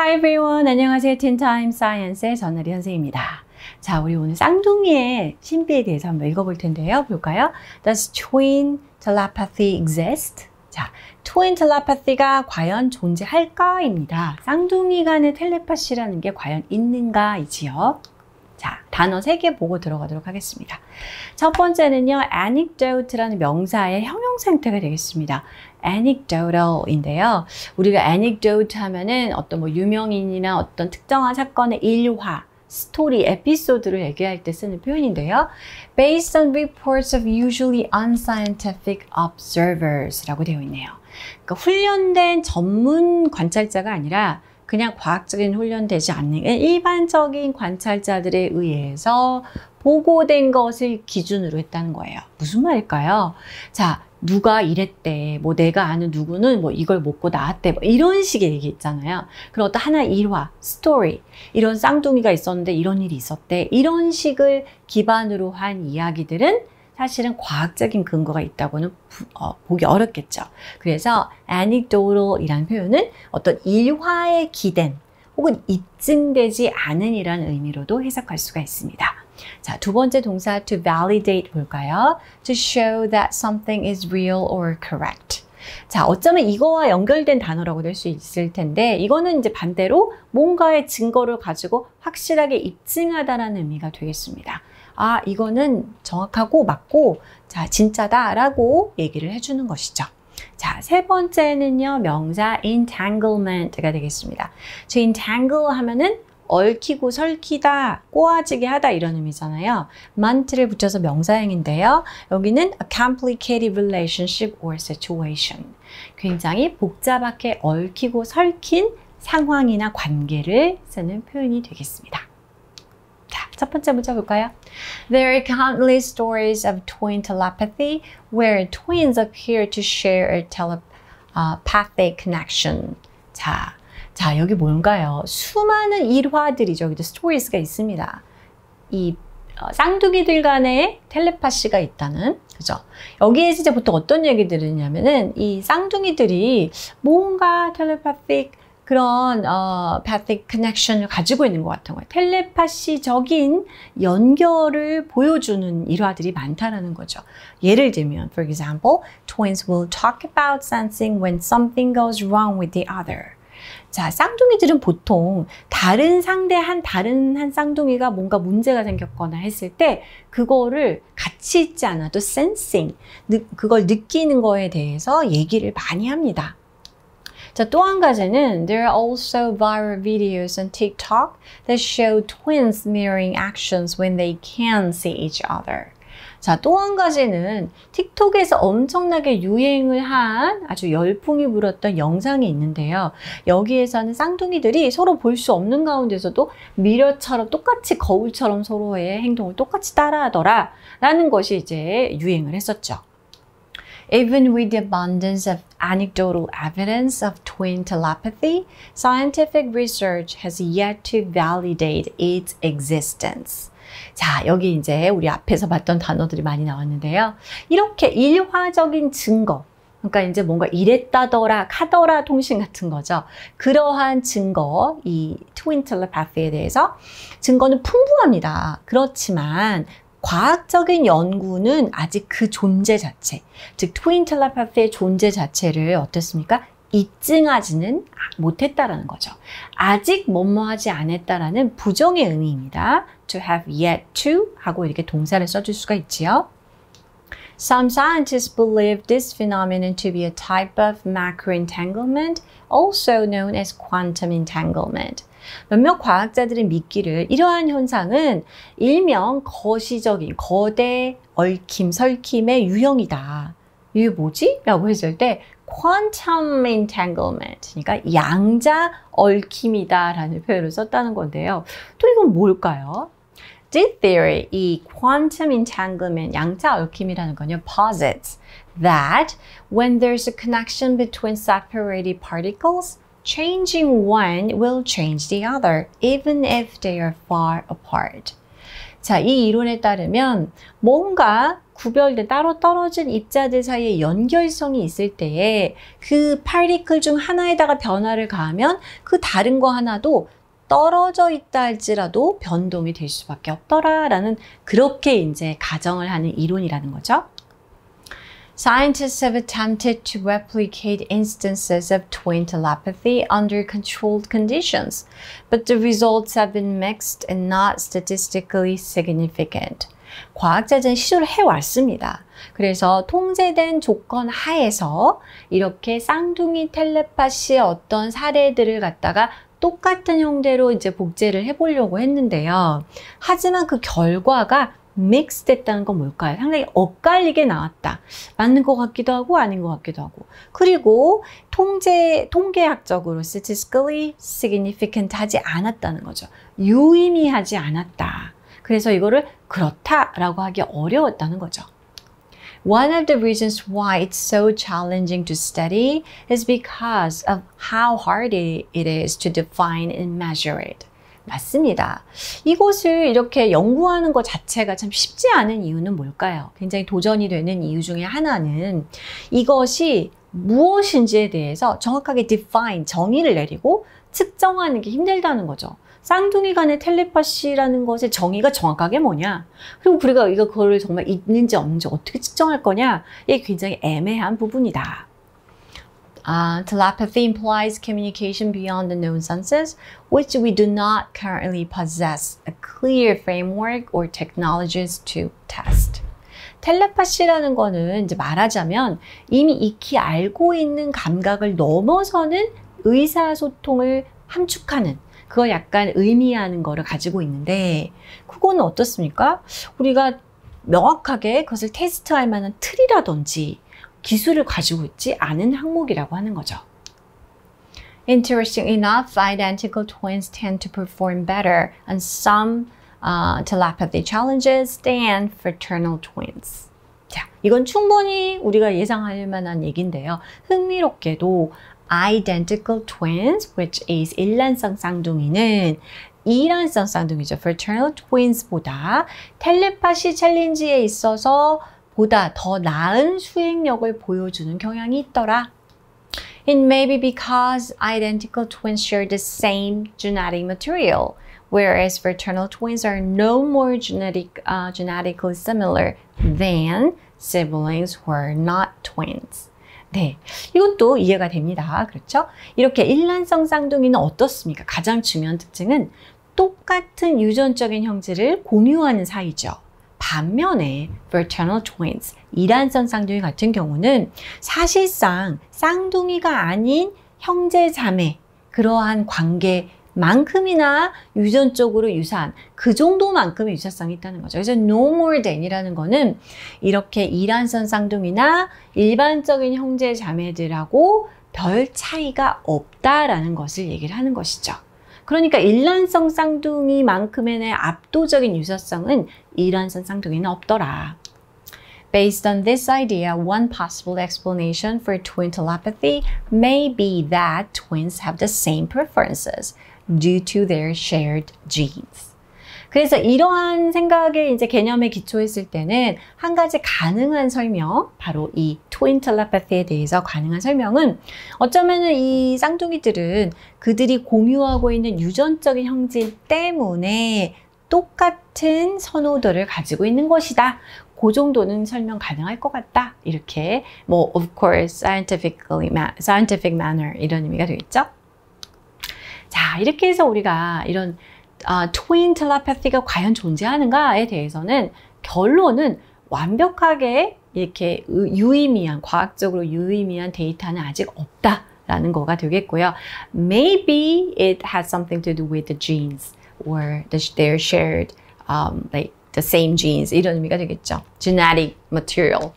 Hi everyone. 안녕하세요. Teen Time Science의 전나리 선생님입니다. 자, 우리 오늘 쌍둥이의 신비에 대해서 한번 읽어볼 텐데요. 볼까요? Does twin telepathy exist? 자, twin telepathy가 과연 존재할까?입니다. 쌍둥이 간의 텔레파시라는 게 과연 있는가?이지요. 자, 단어 3개 보고 들어가도록 하겠습니다. 첫 번째는요, anecdote라는 명사의 형용사 형태가 되겠습니다. anecdotal인데요. 우리가 anecdote 하면은 어떤 뭐 유명인이나 어떤 특정한 사건의 일화, 스토리, 에피소드를 얘기할 때 쓰는 표현인데요. Based on reports of usually unscientific observers 라고 되어 있네요. 그러니까 훈련된 전문 관찰자가 아니라 그냥 과학적인 훈련되지 않는 일반적인 관찰자들에 의해서 보고된 것을 기준으로 했다는 거예요. 무슨 말일까요? 자, 누가 이랬대. 뭐 내가 아는 누구는 뭐 이걸 먹고 나왔대. 뭐 이런 식의 얘기 있잖아요. 그럼 어떤 하나의 일화, 스토리, 이런 쌍둥이가 있었는데 이런 일이 있었대. 이런 식을 기반으로 한 이야기들은 사실은 과학적인 근거가 있다고는 보기 어렵겠죠. 그래서 anecdotal이라는 표현은 어떤 일화에 기댄 혹은 입증되지 않은 이라는 의미로도 해석할 수가 있습니다. 자, 두 번째 동사 to validate 볼까요? To show that something is real or correct. 자, 어쩌면 이거와 연결된 단어라고 될 수 있을 텐데 이거는 이제 반대로 뭔가의 증거를 가지고 확실하게 입증하다라는 의미가 되겠습니다. 아, 이거는 정확하고 맞고 자, 진짜다라고 얘기를 해주는 것이죠. 자, 세 번째는요, 명사 entanglement가 되겠습니다. 저 entangle 하면은 얽히고 설키다, 꼬아지게 하다 이런 의미잖아요. ment를 붙여서 명사형인데요. 여기는 a complicated relationship or situation. 굉장히 복잡하게 얽히고 설킨 상황이나 관계를 쓰는 표현이 되겠습니다. 자, 첫 번째 문제 볼까요? There are countless stories of twin telepathy where twins appear to share a telepathic connection. 자, 여기 뭔가요? 수많은 일화들이죠. 여기도 stories가 있습니다. 이 쌍둥이들 간에 텔레파시가 있다는, 그죠? 여기에서 이제 보통 어떤 얘기들을 하냐면은 이 쌍둥이들이 뭔가 텔레파틱 그런 pathic connection을 가지고 있는 것 같은 거예요. 텔레파시적인 연결을 보여주는 일화들이 많다라는 거죠. 예를 들면, for example, twins will talk about sensing when something goes wrong with the other. 자, 쌍둥이들은 보통 다른 한 쌍둥이가 뭔가 문제가 생겼거나 했을 때 그거를 같이 있지 않아도 sensing, 그걸 느끼는 거에 대해서 얘기를 많이 합니다. 자, 또 한 가지는 There are also viral videos on TikTok that show twins mirroring actions when they can see each other. 자, 또 한 가지는 틱톡에서 엄청나게 유행을 한 아주 열풍이 불었던 영상이 있는데요. 여기에서는 쌍둥이들이 서로 볼 수 없는 가운데서도 미러처럼 똑같이 거울처럼 서로의 행동을 똑같이 따라하더라 라는 것이 이제 유행을 했었죠. Even with the abundance of anecdotal evidence of twin telepathy, scientific research has yet to validate its existence. 자, 여기 이제 우리 앞에서 봤던 단어들이 많이 나왔는데요. 이렇게 일화적인 증거, 그러니까 이제 뭔가 이랬다더라, 카더라 통신 같은 거죠. 그러한 증거, 이 트윈 텔레파시에 대해서 증거는 풍부합니다. 그렇지만 과학적인 연구는 아직 그 존재 자체, 즉 트윈 텔레파시의 존재 자체를 어떻습니까? 입증하지는 못했다라는 거죠. 아직 뭐뭐하지 않았다라는 부정의 의미입니다. To have yet to 하고 이렇게 동사를 써줄 수가 있지요. Some scientists believe this phenomenon to be a type of macroentanglement, also known as quantum entanglement. 몇몇 과학자들은 믿기를 이러한 현상은 일명 거시적인 거대 얽힘, 설킴의 유형이다. 이게 뭐지? 라고 했을 때 quantum entanglement, 그러니까 양자 얽힘이다 라는 표현을 썼다는 건데요. 또 이건 뭘까요? This theory, 이 quantum entanglement, 양자 얽힘이라는 건요, posits that when there's a connection between separated particles, changing one will change the other, even if they are far apart. 자, 이 이론에 따르면 뭔가 구별된 따로 떨어진 입자들 사이에 연결성이 있을 때에 그 파티클 중 하나에다가 변화를 가하면 그 다른 거 하나도 떨어져 있다 할지라도 변동이 될 수밖에 없더라라는 그렇게 이제 가정을 하는 이론이라는 거죠. Scientists have attempted to replicate instances of twin telepathy under controlled conditions, but the results have been mixed and not statistically significant. 과학자들은 시도를 해왔습니다. 그래서 통제된 조건 하에서 이렇게 쌍둥이 텔레파시의 어떤 사례들을 갖다가 똑같은 형태로 이제 복제를 해보려고 했는데요. 하지만 그 결과가 믹스 됐다는 건 뭘까요? 상당히 엇갈리게 나왔다. 맞는 것 같기도 하고 아닌 것 같기도 하고. 그리고 통계학적으로 statistically significant 하지 않았다는 거죠. 유의미하지 않았다. 그래서 이거를 그렇다라고 하기 어려웠다는 거죠. One of the reasons why it's so challenging to study is because of how hard it is to define and measure it. 맞습니다. 이것을 이렇게 연구하는 것 자체가 참 쉽지 않은 이유는 뭘까요? 굉장히 도전이 되는 이유 중에 하나는 이것이 무엇인지에 대해서 정확하게 define, 정의를 내리고 측정하는 게 힘들다는 거죠. 쌍둥이 간의 텔레파시라는 것의 정의가 정확하게 뭐냐? 그리고 우리가 그거를 정말 있는지 없는지 어떻게 측정할 거냐? 이게 굉장히 애매한 부분이다. Telepathy implies communication beyond the known senses, which we do not currently possess a clear framework or technologies to test. 텔레파시라는 거는 이제 말하자면 이미 익히 알고 있는 감각을 넘어서는 의사소통을 함축하는 그걸 약간 의미하는 거를 가지고 있는데 그거는 어떻습니까? 우리가 명확하게 그것을 테스트할 만한 틀이라든지 기술을 가지고 있지 않은 항목이라고 하는 거죠. Interesting enough, identical twins tend to perform better on some telepathy challenges than fraternal twins. 자, 이건 충분히 우리가 예상할 만한 얘기인데요. 흥미롭게도 identical twins, which is 일란성 쌍둥이는 이란성 쌍둥이죠. fraternal twins보다 텔레파시 챌린지에 있어서 보다 더 나은 수행력을 보여주는 경향이 있더라. It may be because identical twins share the same genetic material, whereas fraternal twins are no more genetically similar than siblings who are not twins. 네, 이것도 이해가 됩니다. 그렇죠? 이렇게 일란성 쌍둥이는 어떻습니까? 가장 중요한 특징은 똑같은 유전적인 형질을 공유하는 사이죠. 반면에 fraternal twins, 이란성 쌍둥이 같은 경우는 사실상 쌍둥이가 아닌 형제 자매 그러한 관계만큼이나 유전적으로 유사한 그 정도만큼의 유사성이 있다는 거죠. 그래서 no more than이라는 거는 이렇게 이란성 쌍둥이나 일반적인 형제 자매들하고 별 차이가 없다라는 것을 얘기를 하는 것이죠. 그러니까 일란성 쌍둥이만큼의 압도적인 유사성은 이란성 쌍둥이는 없더라. Based on this idea, one possible explanation for twin telepathy may be that twins have the same preferences due to their shared genes. 그래서 이러한 생각에 이제 개념에 기초했을 때는 한 가지 가능한 설명, 바로 이 트윈 텔레파시에 대해서 가능한 설명은 어쩌면은 이 쌍둥이들은 그들이 공유하고 있는 유전적인 형질 때문에 똑같은 선호도를 가지고 있는 것이다. 그 정도는 설명 가능할 것 같다. 이렇게 뭐 of course scientific manner 이런 의미가 되겠죠. 자, 이렇게 해서 우리가 이런 트윈 텔레파시가 과연 존재하는가에 대해서는 결론은 완벽하게 이렇게 유의미한, 과학적으로 유의미한 데이터는 아직 없다라는 거가 되겠고요. Maybe it has something to do with the genes or they're shared like the same genes 이런 의미가 되겠죠. Genetic material.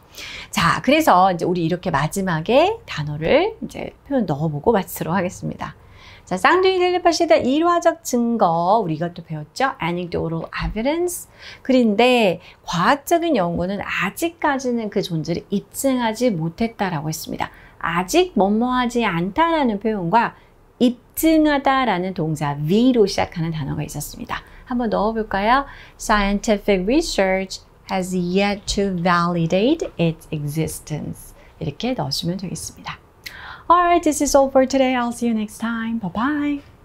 자, 그래서 이제 우리 이렇게 마지막에 단어를 이제 표현 넣어보고 마치도록 하겠습니다. 자, 쌍둥이 텔레파시에 대한 일화적 증거, 우리 이것도 배웠죠? Anecdotal evidence. 그런데 과학적인 연구는 아직까지는 그 존재를 입증하지 못했다라고 했습니다. 아직 뭐뭐하지 않다라는 표현과 입증하다라는 동사 V로 시작하는 단어가 있었습니다. 한번 넣어볼까요? Scientific research has yet to validate its existence. 이렇게 넣으시면 되겠습니다. Alright, this is all for today. I'll see you next time. Bye-bye.